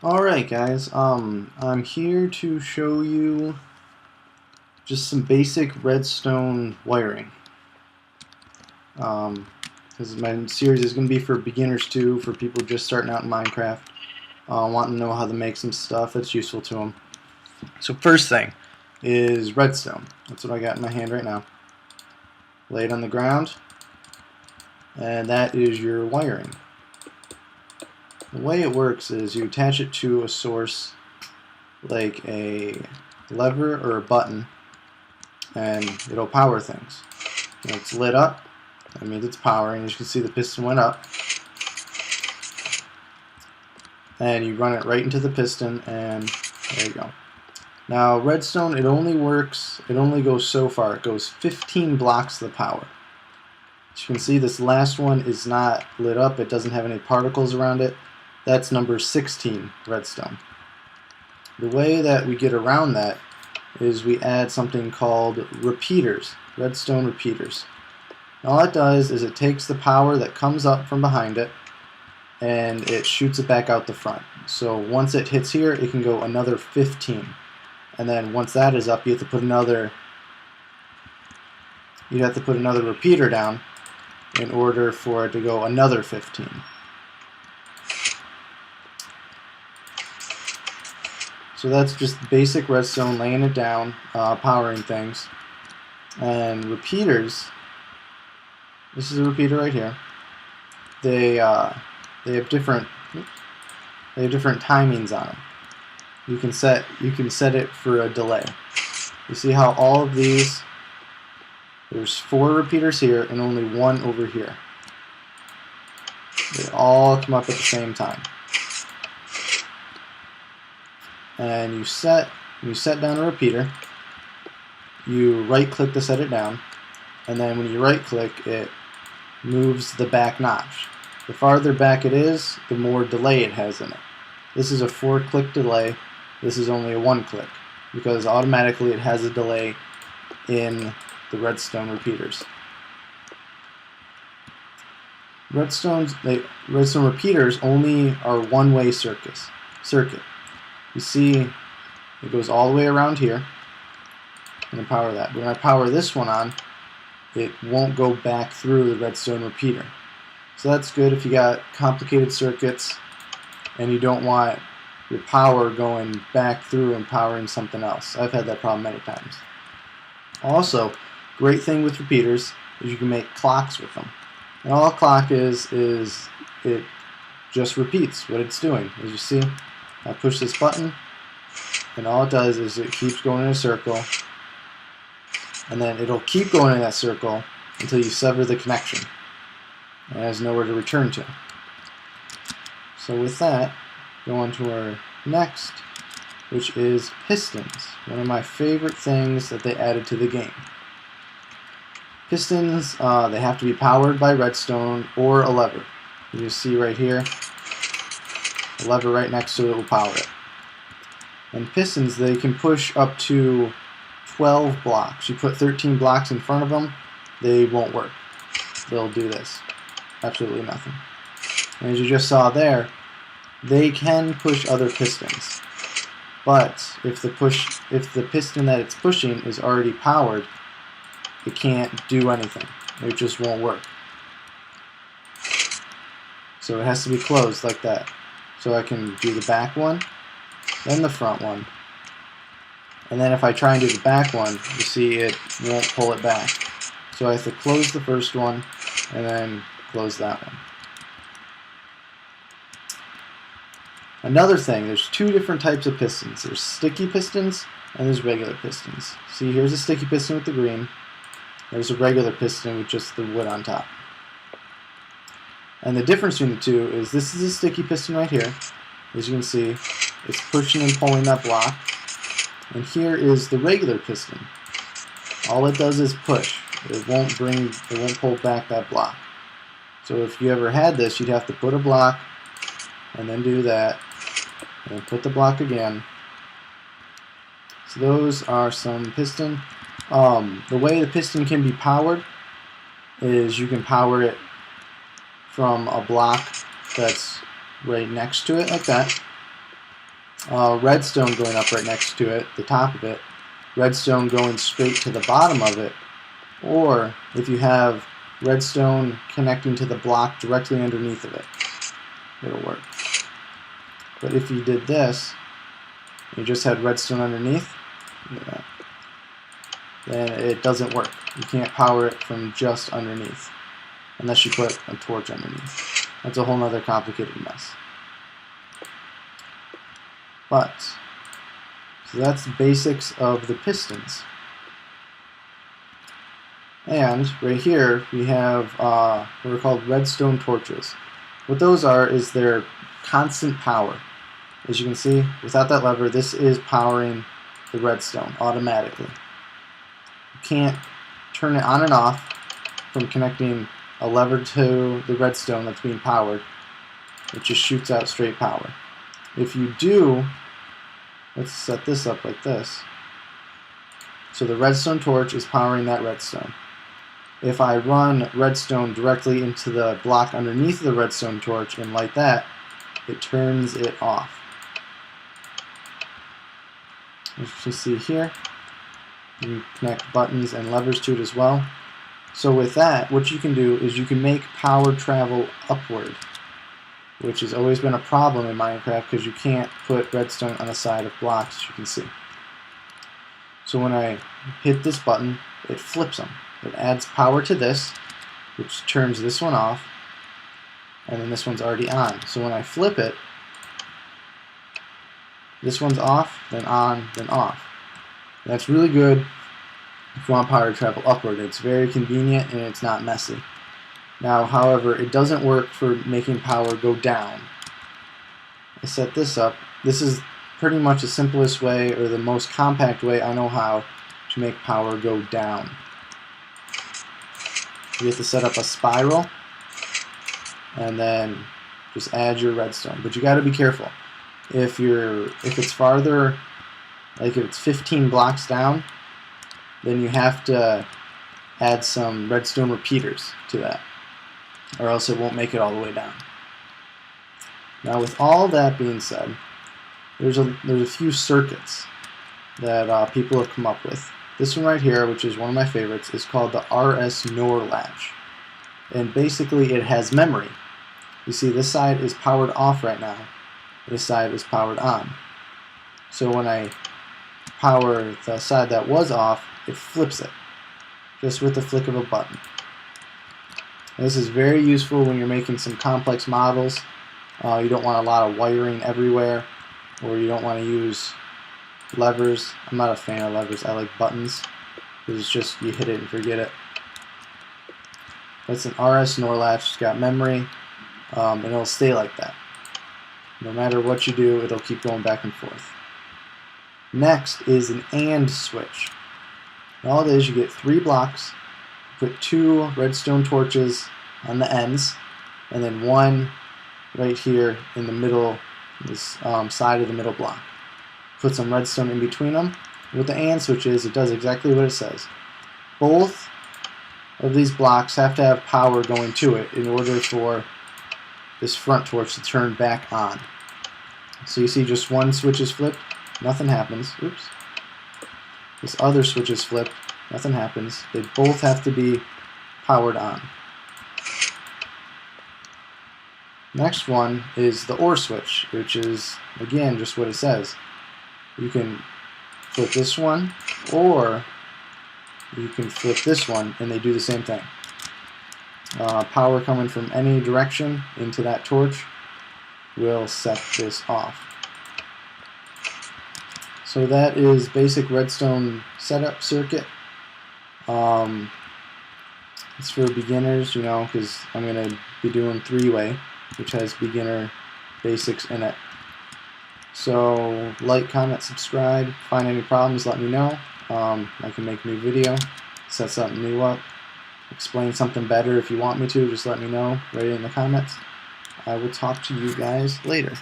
Alright guys, I'm here to show you just some basic redstone wiring. Because my series is going to be for beginners too, for people just starting out in Minecraft, wanting to know how to make some stuff that's useful to them. So first thing is redstone. That's what I got in my hand right now. Lay it on the ground, and that is your wiring. The way it works is you attach it to a source like a lever or a button, and it'll power things. When it's lit up, that means it's powering. As you can see, the piston went up, and you run it right into the piston, and there you go. Now redstone, it only goes so far. It goes 15 blocks of the power. As you can see, this last one is not lit up. It doesn't have any particles around it. That's number 16 redstone. The way that we get around that is we add something called repeaters, redstone repeaters. And all it does is it takes the power that comes up from behind it and it shoots it back out the front. So once it hits here, it can go another 15. And then once that is up, you have to put another repeater down in order for it to go another 15. So that's just basic redstone, laying it down, powering things. And repeaters, this is a repeater right here. They have different timings on them. You can set it for a delay. You see how all of these, there's 4 repeaters here and only 1 over here. They all come up at the same time. And you set down a repeater, you right click to set it down, and then when you right click, it moves the back notch. The farther back it is, the more delay it has in it. This is a 4-click delay. This is only a 1-click because automatically it has a delay in the redstone repeaters. Redstone repeaters only are one-way circuit. You see, it goes all the way around here. I'm going to power that. But when I power this one on, it won't go back through the redstone repeater. So that's good if you got complicated circuits and you don't want your power going back through and powering something else. I've had that problem many times. Also, great thing with repeaters is you can make clocks with them. And all a clock is it just repeats what it's doing. As you see, I push this button, and all it does is it keeps going in a circle, and then it'll keep going in that circle until you sever the connection. It has nowhere to return to. So with that, go on to our next, which is pistons. One of my favorite things that they added to the game. Pistons, they have to be powered by redstone or a lever. You see right here, a lever right next to it will power it. And pistons, they can push up to 12 blocks. You put 13 blocks in front of them, they won't work. They'll do this. Absolutely nothing. And as you just saw there, they can push other pistons. But if the piston that it's pushing is already powered, it can't do anything. It just won't work. So it has to be closed like that. So I can do the back one, then the front one. And then if I try and do the back one, you see it won't pull it back. So I have to close the first one and then close that one. Another thing, there's 2 different types of pistons. There's sticky pistons and there's regular pistons. See, here's a sticky piston with the green. There's a regular piston with just the wood on top. And the difference between the two is this is a sticky piston right here. As you can see, it's pushing and pulling that block. And here is the regular piston. All it does is push. It won't pull back that block. So if you ever had this, you'd have to put a block and then do that and put the block again. So those are some piston. The way the piston can be powered is you can power it from a block that's right next to it like that. redstone going up right next to it, the top of it, redstone going straight to the bottom of it, or if you have redstone connecting to the block directly underneath of it, it'll work. But if you did this, you just had redstone underneath, then it doesn't work. You can't power it from just underneath, unless you put a torch underneath. That's a whole other complicated mess. But, so that's the basics of the pistons. And right here we have what are called redstone torches. What those are is they're constant power. As you can see, without that lever, this is powering the redstone automatically. You can't turn it on and off from connecting a lever to the redstone that's being powered. It just shoots out straight power. If you do, let's set this up like this. So the redstone torch is powering that redstone. If I run redstone directly into the block underneath the redstone torch and light that, it turns it off. As you can see here, you can connect buttons and levers to it as well. So with that, what you can do is you can make power travel upward, which has always been a problem in Minecraft because you can't put redstone on the side of blocks, as you can see. So when I hit this button, it flips them. It adds power to this, which turns this one off, and then this one's already on. So when I flip it, this one's off, then on, then off. And that's really good if you want power to travel upward. It's very convenient and it's not messy. Now, however, it doesn't work for making power go down. I set this up. This is pretty much the simplest way, or the most compact way I know how to make power go down. You have to set up a spiral and then just add your redstone. But you got to be careful. If it's farther, like if it's 15 blocks down, then you have to add some redstone repeaters to that, or else it won't make it all the way down. Now, with all that being said, there's a few circuits that people have come up with. This one right here, which is one of my favorites, is called the RS NOR latch. And basically it has memory. You see this side is powered off right now. This side is powered on. So when I power the side that was off, it flips it, just with the flick of a button. And this is very useful when you're making some complex models. You don't want a lot of wiring everywhere, or you don't want to use levers. I'm not a fan of levers. I like buttons, because it's just you hit it and forget it. That's an RS NOR latch. It's got memory, and it'll stay like that. No matter what you do, it'll keep going back and forth. Next is an AND switch. And all it is, you get 3 blocks, put 2 redstone torches on the ends, and then 1 right here in the middle, this side of the middle block. Put some redstone in between them. With the AND switches, it does exactly what it says. Both of these blocks have to have power going to it in order for this front torch to turn back on. So you see just one switch is flipped, nothing happens. Oops. This other switch is flipped, nothing happens. They both have to be powered on. Next one is the OR switch, which is, again, just what it says. You can flip this one, or you can flip this one, and they do the same thing. Power coming from any direction into that torch will set this off. So that is basic redstone setup circuit. It's for beginners, you know, because I'm going to be doing 3-way, which has beginner basics in it. So like, comment, subscribe. Find any problems, let me know. I can make a new video, set something new up, explain something better if you want me to. Just let me know, write it in the comments. I will talk to you guys later.